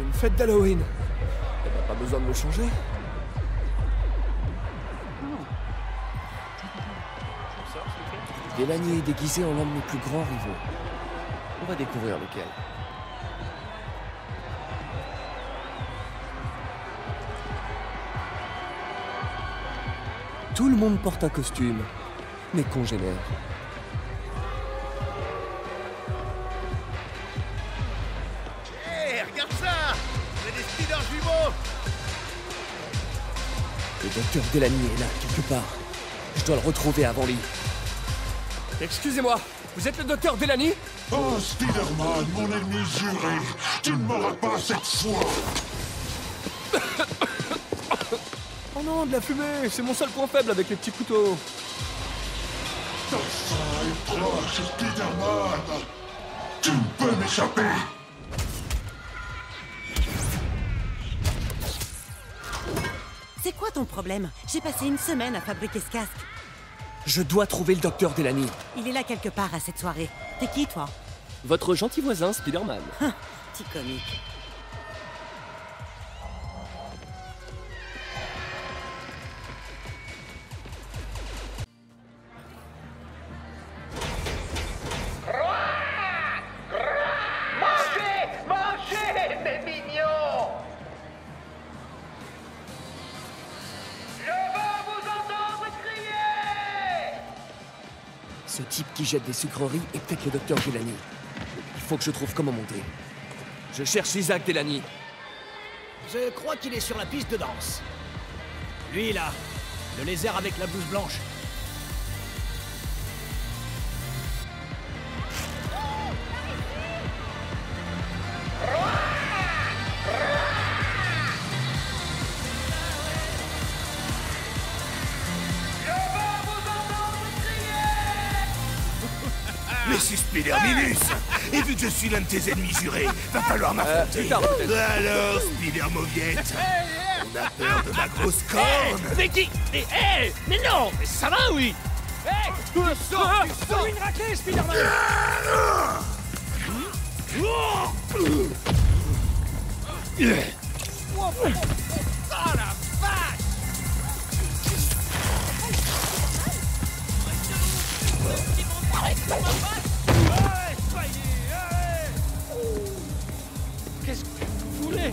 une fête d'Halloween. Elle n'a pas besoin de me changer. Delaney est déguisé en l'un de mes plus grands rivaux. On va découvrir lequel. Tout le monde porte un costume, mes congénères. Hé, regarde ça! C'est des speeders jumeaux! Le docteur Delaney est là, quelque part. Je dois le retrouver avant lui. Excusez-moi, vous êtes le docteur Delaney? Oh, Spider-Man, mon ennemi juré, tu ne m'auras pas cette fois. Oh non, de la fumée, c'est mon seul point faible avec les petits couteaux. Ta fin est proche, Spider-Man. Tu ne peux m'échapper. C'est quoi ton problème? J'ai passé une semaine à fabriquer ce casque. Je dois trouver le docteur Delaney. Il est là quelque part à cette soirée. T'es qui, toi? Votre gentil voisin, Spider-Man. Petit comique. Mangez, mes mignons! Je veux vous entendre crier! Ce type qui jette des sucreries est peut-être le docteur Delaney. Il faut que je trouve comment monter. Je cherche Isaac Delaney. Je crois qu'il est sur la piste de danse. Lui, là. Le lézard avec la blouse blanche. Mais c'est Spider-Minus! Et vu que je suis l'un de tes ennemis jurés, va falloir m'affronter. Plus tard, peut-être. Alors, Spider-Mauviette, on a peur de ma grosse corne! Mais qui? Mais non! Mais ça va, oui! Hé! Tu sors! Une raclée, Spider-Man! Ah la vache! Qu'est-ce que vous voulez?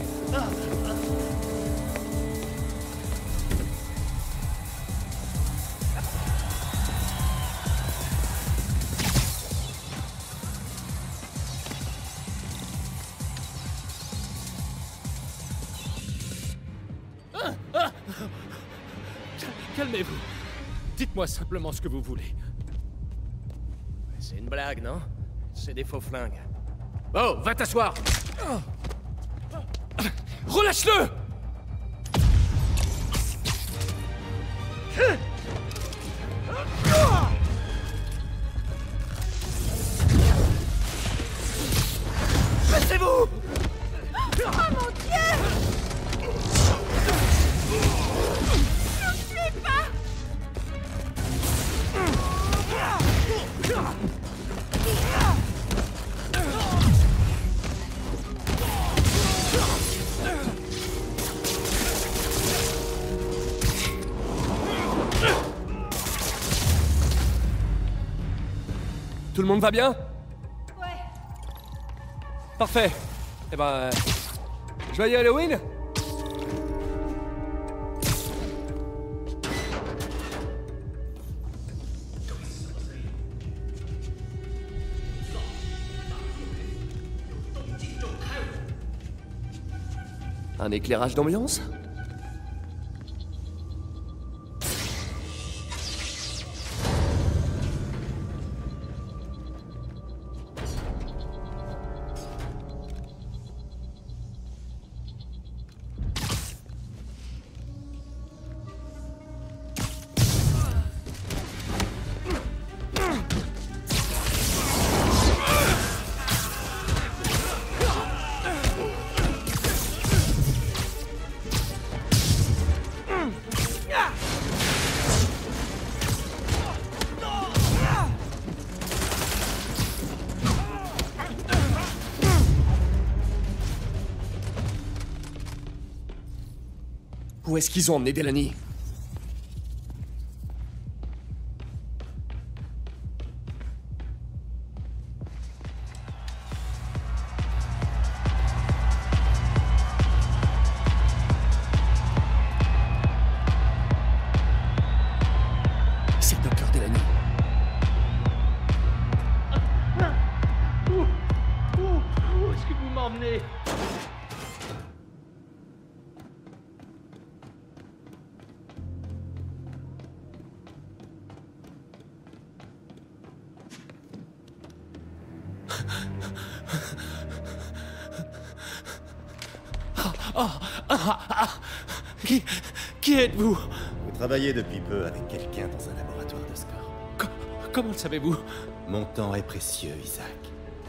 Calmez-vous. Dites-moi simplement ce que vous voulez. C'est une blague, non? C'est des faux flingues. Oh, va t'asseoir! Relâche-le! Baissez-vous! Oh mon Dieu! Ne tuez pas! Tout le monde va bien? Ouais. Parfait. Eh ben... joyeux Halloween? Un éclairage d'ambiance? Où est-ce qu'ils ont emmené Delaney? C'est le docteur Delaney. Où est-ce que vous m'emmenez? Qui êtes-vous? Vous travaillez depuis peu avec quelqu'un dans un laboratoire de score. Comment le savez-vous? Mon temps est précieux, Isaac.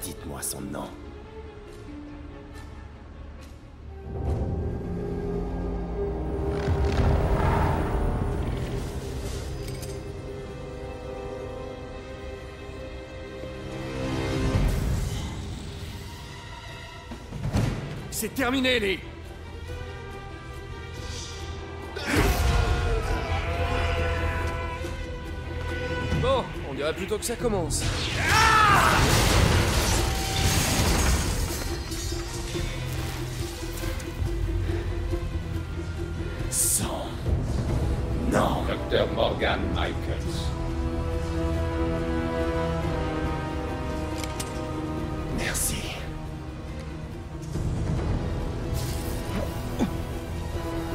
Dites-moi son nom. C'est terminé, les... Bon, on dirait plutôt que ça commence. Son nom. Dr. Morgan Michaels. Merci.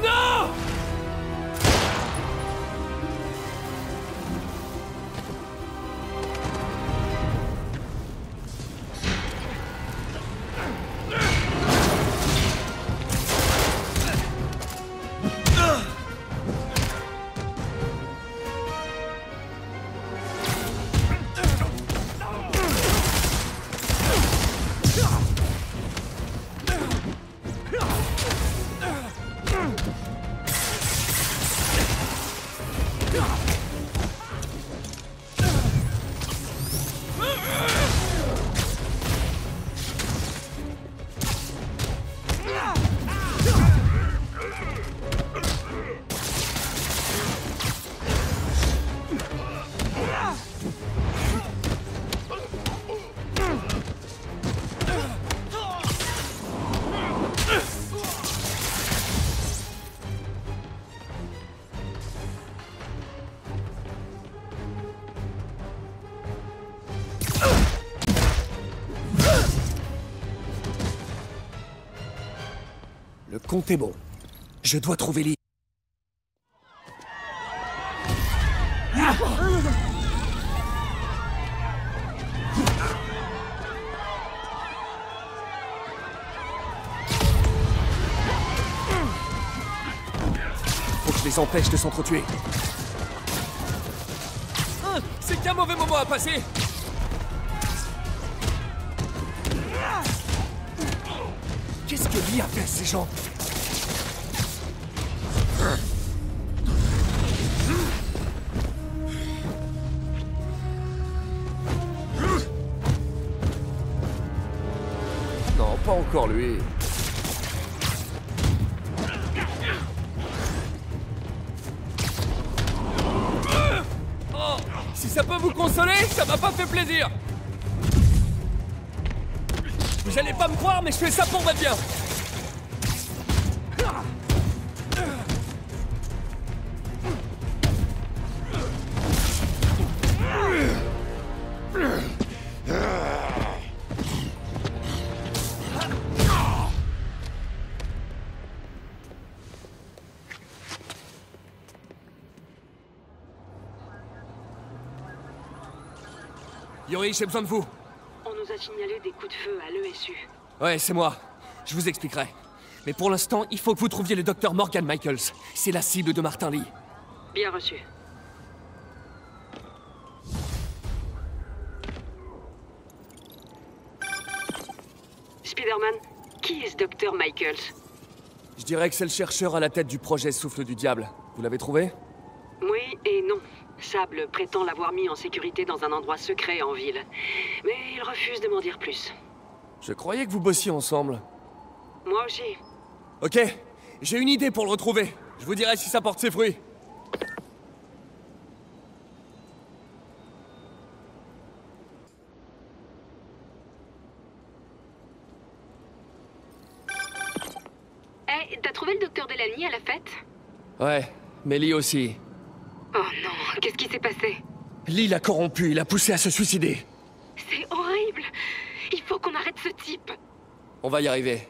Non! Le compte est bon. Je dois trouver Lee. Faut que je les empêche de s'entretuer. C'est qu'un mauvais moment à passer. Qu'est-ce que Lee a fait à ces gens? Non, pas encore lui. Oh, si ça peut vous consoler, ça m'a pas fait plaisir. Vous allez pas me croire, mais je fais ça pour votre bien. Yuri, j'ai besoin de vous. On nous a signalé des coups de feu à l'ESU. Ouais, c'est moi. Je vous expliquerai. Mais pour l'instant, il faut que vous trouviez le docteur Morgan Michaels. C'est la cible de Martin Lee. Bien reçu. Spider-Man, qui est ce docteur Michaels? Je dirais que c'est le chercheur à la tête du projet Souffle du Diable. Vous l'avez trouvé? Oui et non. Sable prétend l'avoir mis en sécurité dans un endroit secret en ville. Mais il refuse de m'en dire plus. Je croyais que vous bossiez ensemble. Moi aussi. Ok, j'ai une idée pour le retrouver. Je vous dirai si ça porte ses fruits. Eh, t'as trouvé le docteur Delany à la fête? Ouais, mais Lee aussi. Oh non, qu'est-ce qui s'est passé? Lee l'a corrompu, il l'a poussé à se suicider. C'est horrible. Il faut qu'on arrête ce type. On va y arriver.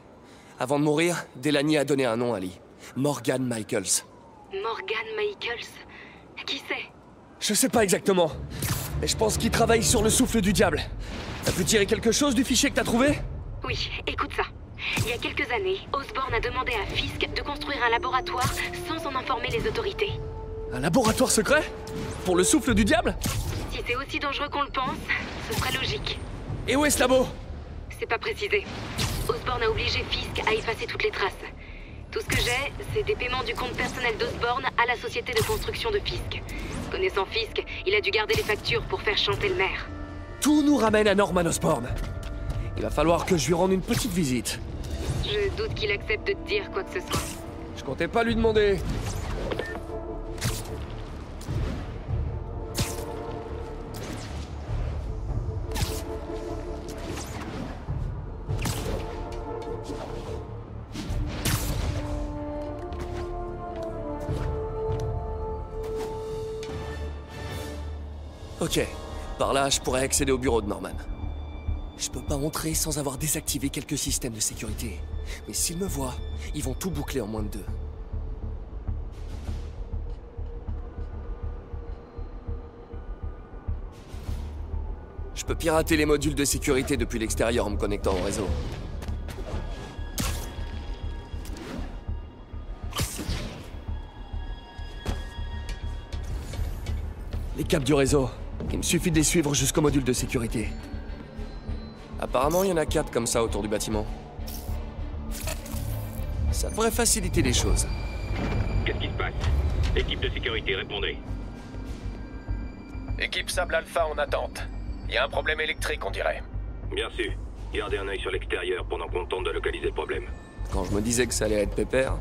Avant de mourir, Delany a donné un nom à Lee. Morgan Michaels. Morgan Michaels? Qui c'est? Je sais pas exactement, mais je pense qu'il travaille sur le souffle du diable. T'as pu tirer quelque chose du fichier que t'as trouvé? Oui, écoute ça. Il y a quelques années, Osborn a demandé à Fisk de construire un laboratoire sans en informer les autorités. Un laboratoire secret? Pour le souffle du diable? Si c'est aussi dangereux qu'on le pense, ce serait logique. Et où est ce labo? C'est pas précisé. Osborn a obligé Fisk à effacer toutes les traces. Tout ce que j'ai, c'est des paiements du compte personnel d'Osborn à la société de construction de Fisk. Connaissant Fisk, il a dû garder les factures pour faire chanter le maire. Tout nous ramène à Norman Osborn. Il va falloir que je lui rende une petite visite. Je doute qu'il accepte de te dire quoi que ce soit. Je comptais pas lui demander. Ok, par là, je pourrais accéder au bureau de Norman. Je peux pas entrer sans avoir désactivé quelques systèmes de sécurité. Mais s'ils me voient, ils vont tout boucler en moins de 2. Je peux pirater les modules de sécurité depuis l'extérieur en me connectant au réseau. Les câbles du réseau. Il me suffit de les suivre jusqu'au module de sécurité. Apparemment, il y en a 4 comme ça autour du bâtiment. Ça devrait faciliter les choses. Qu'est-ce qui se passe? Équipe de sécurité, répondez. Équipe Sable Alpha en attente. Il y a un problème électrique, on dirait. Bien sûr. Gardez un œil sur l'extérieur pendant qu'on tente de localiser le problème. Quand je me disais que ça allait être pépère...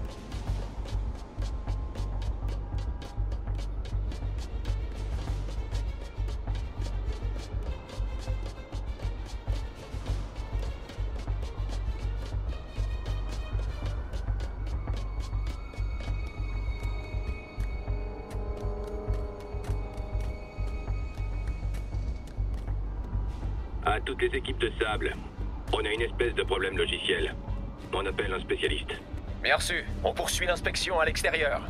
À toutes les équipes de Sable, on a une espèce de problème logiciel. On appelle un spécialiste. Bien reçu. On poursuit l'inspection à l'extérieur.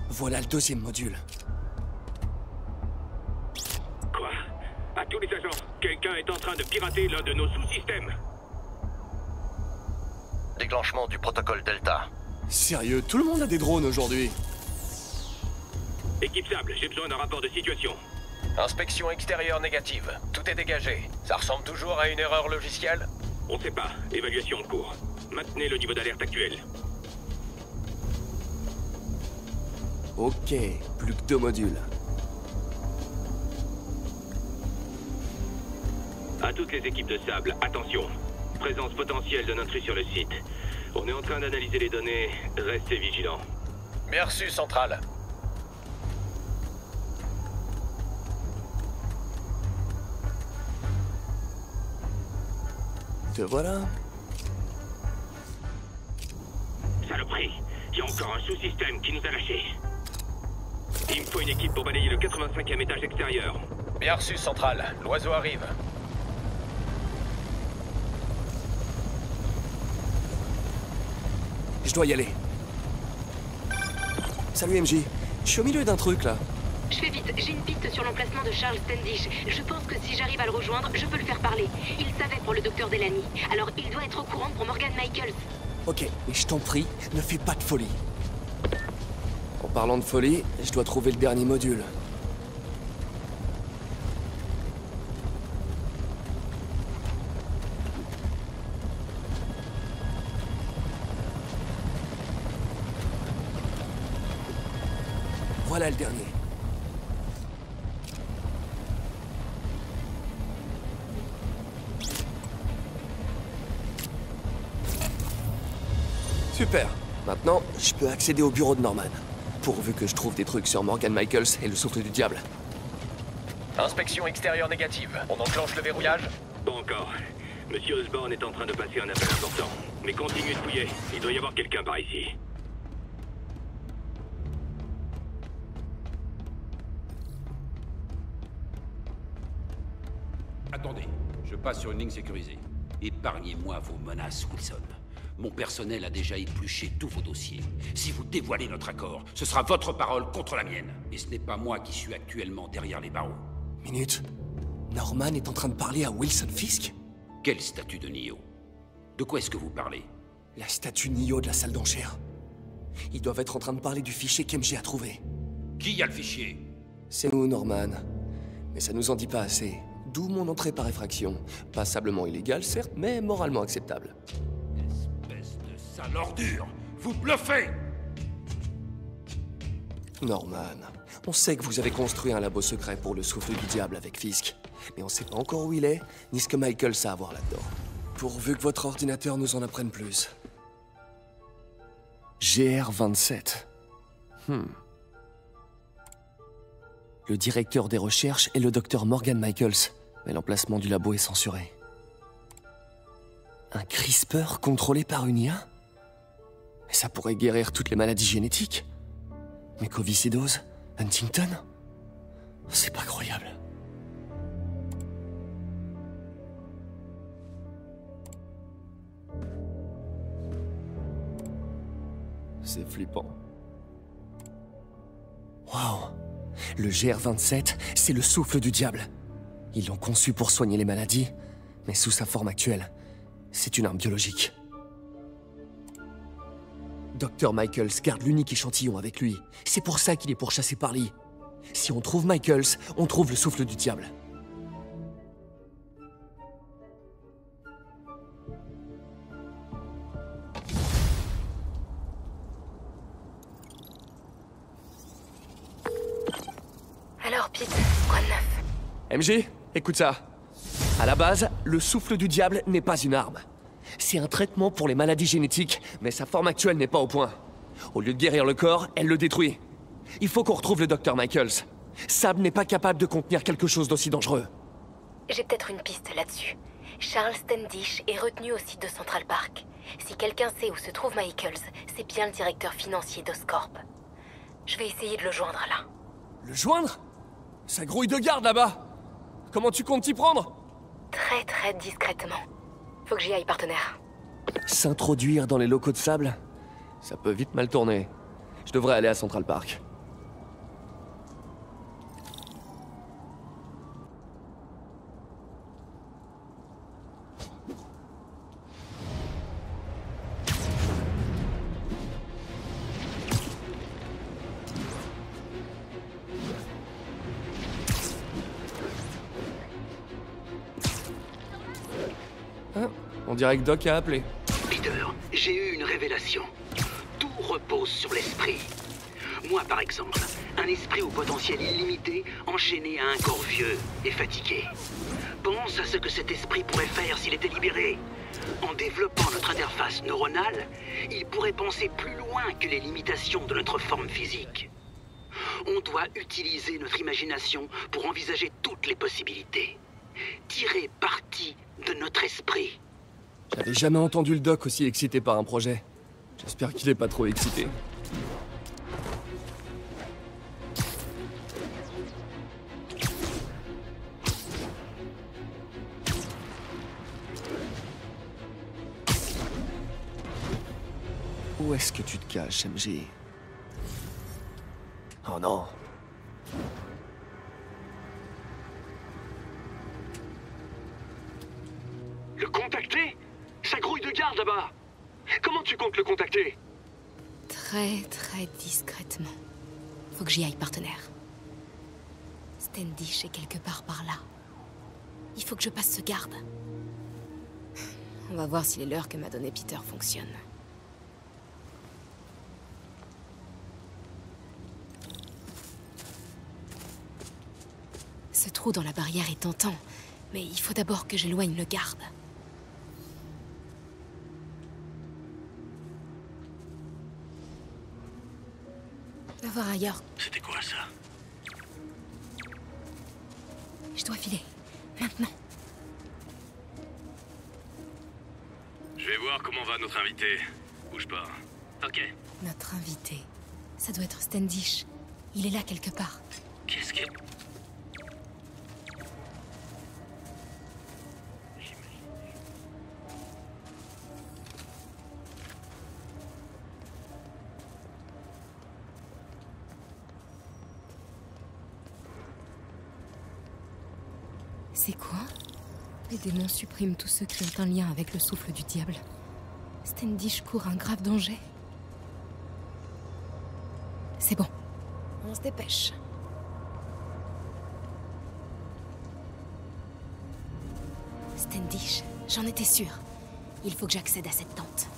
Voilà le 2e module. Quoi? À tous les agents, quelqu'un est en train de pirater l'un de nos sous-systèmes. Déclenchement du protocole Delta. Sérieux, tout le monde a des drones aujourd'hui. Équipe Sable, j'ai besoin d'un rapport de situation. Inspection extérieure négative. Tout est dégagé. Ça ressemble toujours à une erreur logicielle? On sait pas. Évaluation en cours. Maintenez le niveau d'alerte actuel. Ok, plus que 2 modules. À toutes les équipes de Sable, attention. Présence potentielle d'un intrus sur le site. On est en train d'analyser les données. Restez vigilants. Bien reçu, Centrale. Te voilà. Saloperie. Il y a encore un sous-système qui nous a lâchés. Il me faut une équipe pour balayer le 85e étage extérieur. Bien reçu, Centrale. L'oiseau arrive. Je dois y aller. Salut MJ. Je suis au milieu d'un truc là. Je fais vite, j'ai une piste sur l'emplacement de Charles Standish. Je pense que si j'arrive à le rejoindre, je peux le faire parler. Il savait pour le docteur Delany. Alors il doit être au courant pour Morgan Michaels. Ok, mais je t'en prie, ne fais pas de folie. En parlant de folie, je dois trouver le dernier module. Voilà le dernier. Super. Maintenant, je peux accéder au bureau de Norman. Pourvu que je trouve des trucs sur Morgan Michaels et le souffle du diable. Inspection extérieure négative. On enclenche le verrouillage? Pas encore. Monsieur Osborn est en train de passer un appel important. Mais continue de fouiller. Il doit y avoir quelqu'un par ici. Attendez, je passe sur une ligne sécurisée. Épargnez-moi vos menaces, Wilson. Mon personnel a déjà épluché tous vos dossiers. Si vous dévoilez notre accord, ce sera votre parole contre la mienne. Et ce n'est pas moi qui suis actuellement derrière les barreaux. Minute. Norman est en train de parler à Wilson Fisk? Quel statut de Neo? De quoi est-ce que vous parlez? La statue Neo de la salle d'enchères. Ils doivent être en train de parler du fichier qu'MG a trouvé. Qui a le fichier? C'est nous, Norman. Mais ça nous en dit pas assez. D'où mon entrée par effraction. Passablement illégale, certes, mais moralement acceptable. Espèce de sale ordure! Vous bluffez! Norman, on sait que vous avez construit un labo secret pour le souffle du diable avec Fisk. Mais on sait pas encore où il est, ni ce que Michaels a à voir là-dedans. Pourvu que votre ordinateur nous en apprenne plus. GR27. Le directeur des recherches est le docteur Morgan Michaels, mais l'emplacement du labo est censuré. Un CRISPR contrôlé par une IA? Mais ça pourrait guérir toutes les maladies génétiques. Mucoviscidose? Huntington? C'est pas croyable. C'est flippant. Waouh! Le GR27, c'est le souffle du diable. Ils l'ont conçu pour soigner les maladies, mais sous sa forme actuelle, c'est une arme biologique. Dr. Michaels garde l'unique échantillon avec lui. C'est pour ça qu'il est pourchassé par Lee. Si on trouve Michaels, on trouve le souffle du diable. Alors, Pete, quoi de neuf? MJ, écoute ça. À la base, le souffle du diable n'est pas une arme. C'est un traitement pour les maladies génétiques, mais sa forme actuelle n'est pas au point. Au lieu de guérir le corps, elle le détruit. Il faut qu'on retrouve le Dr. Michaels. Sab n'est pas capable de contenir quelque chose d'aussi dangereux. J'ai peut-être une piste là-dessus. Charles Standish est retenu au site de Central Park. Si quelqu'un sait où se trouve Michaels, c'est bien le directeur financier d'Oscorp. Je vais essayer de le joindre là. Le joindre? Ça grouille de garde là-bas. Comment tu comptes t'y prendre? Très très discrètement. Faut que j'y aille, partenaire. S'introduire dans les locaux de Sable? Ça peut vite mal tourner. Je devrais aller à Central Park. Ah, on dirait que Doc a appelé. Peter, j'ai eu une révélation. Tout repose sur l'esprit. Moi, par exemple, un esprit au potentiel illimité, enchaîné à un corps vieux et fatigué. Pense à ce que cet esprit pourrait faire s'il était libéré. En développant notre interface neuronale, il pourrait penser plus loin que les limitations de notre forme physique. On doit utiliser notre imagination pour envisager toutes les possibilités. Tirer parti de notre esprit. J'avais jamais entendu le Doc aussi excité par un projet. J'espère qu'il est pas trop excité. Où est-ce que tu te caches, MJ? Oh non. Le contacter? Ça grouille de garde là-bas. Comment tu comptes le contacter? Très très discrètement. Faut que j'y aille, partenaire. Standish est quelque part par là. Il faut que je passe ce garde. On va voir si les leurres que m'a donné Peter fonctionnent. Ce trou dans la barrière est tentant, mais il faut d'abord que j'éloigne le garde. Va voir ailleurs. C'était quoi ça? Je dois filer. Maintenant. Je vais voir comment va notre invité. Bouge pas. Ok. Notre invité. Ça doit être Standish. Il est là quelque part. Qu'est-ce que... C'est quoi? Les démons suppriment tous ceux qui ont un lien avec le souffle du diable. Standish court un grave danger. C'est bon. On se dépêche. Standish, j'en étais sûre. Il faut que j'accède à cette tente.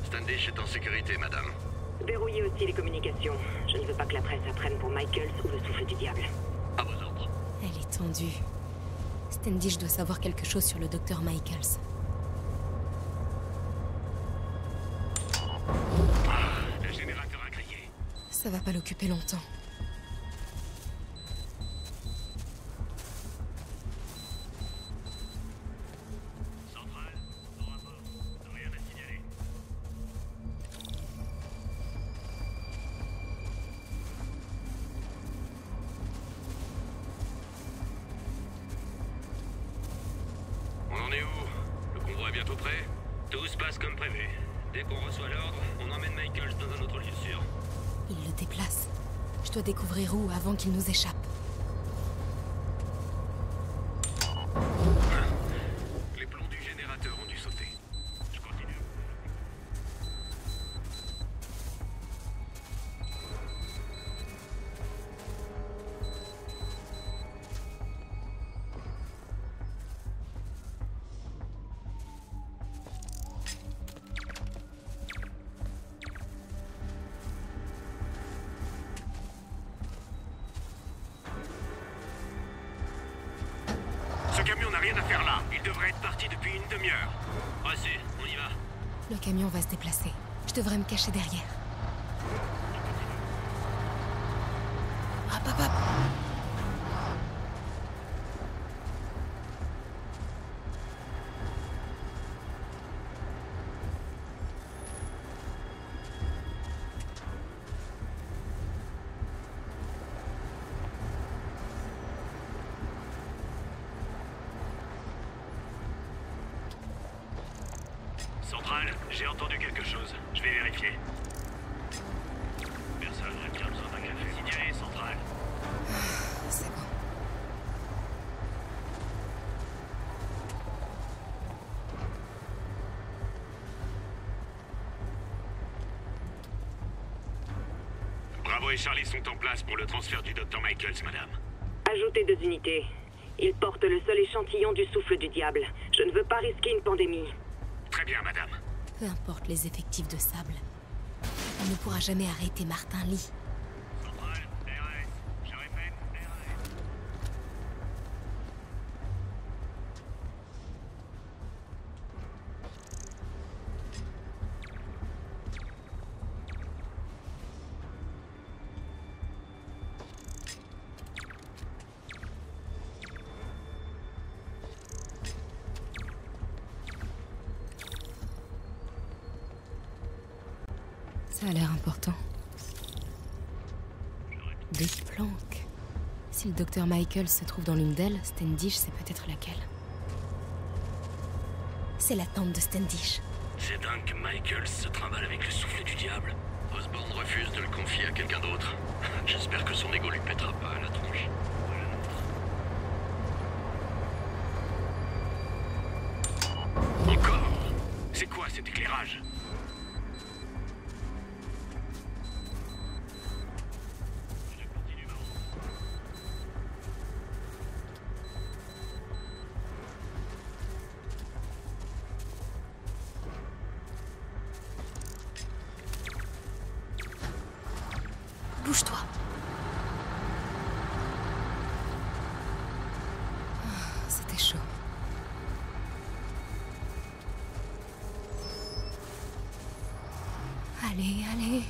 Standish est en sécurité, madame. Verrouillez aussi les communications. Je ne veux pas que la presse apprenne pour Michaels ou le souffle du diable. À vos ordres. Elle est tendue. Standish doit savoir quelque chose sur le docteur Michaels. Le générateur a grillé. Ça va pas l'occuper longtemps. Centrale, au rapport. Rien à signaler. On en est où? Le convoi est bientôt prêt? Tout se passe comme prévu. Dès qu'on reçoit l'ordre, on emmène Michaels dans un autre lieu sûr. Il le déplace. Je dois découvrir où avant qu'il nous échappe. Les plombs du générateur ont dû sauter. Je continue. Ce camion n'a rien à faire là. Il devrait être parti depuis une demi-heure. Vas-y, on y va. Le camion va se déplacer. Je devrais me cacher derrière. Hop, hop, hop. Centrale, j'ai entendu quelque chose. Je vais vérifier. Personne n'a bien besoin d'un café. Signalé, centrale. C'est bon. Bravo et Charlie sont en place pour le transfert du Dr. Michaels, madame. Ajoutez 2 unités. Ils portent le seul échantillon du souffle du diable. Je ne veux pas risquer une pandémie. Très bien, madame. Peu importe les effectifs de sable. On ne pourra jamais arrêter Martin Lee. Centrale, RS. Je répète, RS. Ça a l'air important. Des planques. Si le docteur Michaels se trouve dans l'une d'elles, Standish sait peut-être laquelle. C'est la tente de Standish. C'est dingue que Michaels se trimballe avec le souffle du diable. Osborn refuse de le confier à quelqu'un d'autre. J'espère que son ego lui pètera pas à la tronche. Encore? C'est quoi cet éclairage? Bouge-toi. C'était chaud. Allez, allez.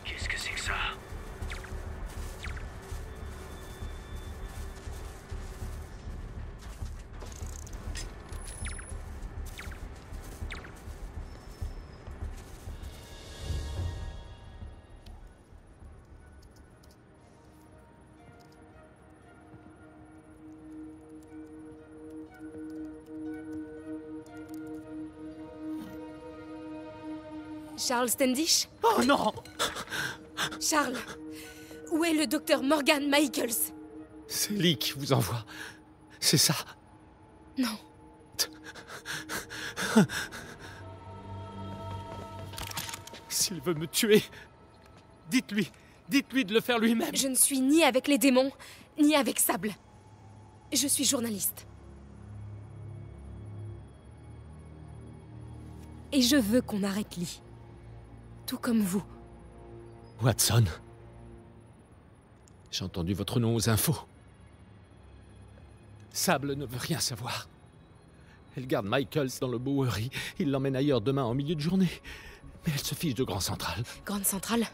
Qu'est-ce que c'est que ça? Charles Standish? Oh non! Charles, où est le docteur Morgan Michaels? C'est Lee qui vous envoie. C'est ça? Non. S'il veut me tuer, dites-lui de le faire lui-même. Je ne suis ni avec les démons, ni avec Sable. Je suis journaliste. Et je veux qu'on arrête Lee. Tout comme vous. Watson. J'ai entendu votre nom aux infos. Sable ne veut rien savoir. Elle garde Michaels dans le Bowery. Il l'emmène ailleurs demain en milieu de journée. Mais elle se fiche de Grand Central. Grande Centrale?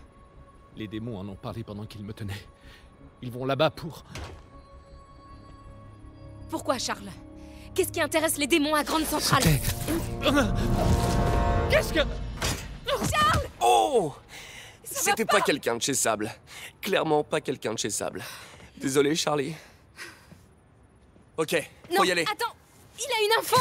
Les démons en ont parlé pendant qu'ils me tenaient. Ils vont là-bas pour... Pourquoi, Charles? Qu'est-ce qui intéresse les démons à Grande Centrale? Qu'est-ce que... Charles! Oh! C'était pas quelqu'un de chez Sable. Clairement pas quelqu'un de chez Sable. Désolé, Charlie. Ok, faut y aller. Attends! Il a une info!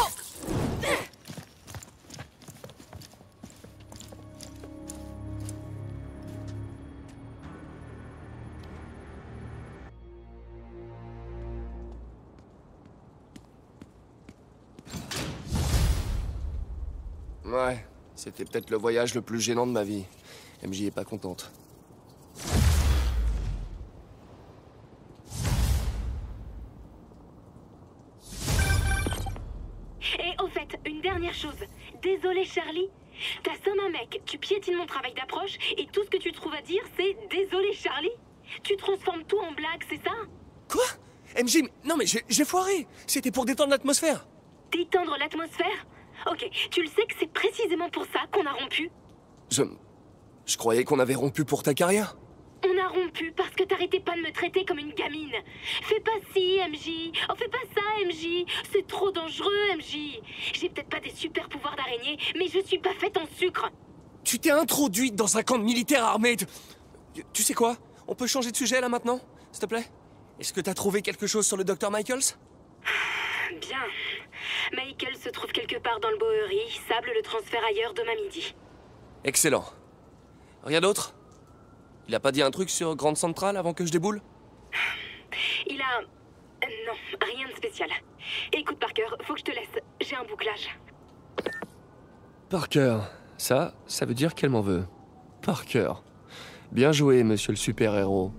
Ouais, c'était peut-être le voyage le plus gênant de ma vie. MJ est pas contente. Et au fait, une dernière chose. Désolé, Charlie. T'assommes un mec, tu piétines mon travail d'approche, et tout ce que tu trouves à dire, c'est « Désolé, Charlie ». Tu transformes tout en blague, c'est ça? Quoi? MJ, non mais j'ai foiré. C'était pour détendre l'atmosphère. Détendre l'atmosphère? Ok, tu le sais que c'est précisément pour ça qu'on a rompu? Je croyais qu'on avait rompu pour ta carrière. On a rompu parce que t'arrêtais pas de me traiter comme une gamine. Fais pas ci, MJ. Oh, fais pas ça, MJ. C'est trop dangereux, MJ. J'ai peut-être pas des super pouvoirs d'araignée, mais je suis pas faite en sucre. Tu t'es introduite dans un camp de militaires armés. Tu sais quoi? On peut changer de sujet là maintenant, s'il te plaît? Est-ce que t'as trouvé quelque chose sur le Dr. Michaels? Bien. Michael se trouve quelque part dans le Bowery. Sable le transfert ailleurs demain midi. Excellent. Rien d'autre? Il a pas dit un truc sur Grande Centrale avant que je déboule? Il a... non, rien de spécial. Écoute, Parker, faut que je te laisse. J'ai un bouclage. Parker. Ça veut dire qu'elle m'en veut. Parker. Bien joué, monsieur le super-héros.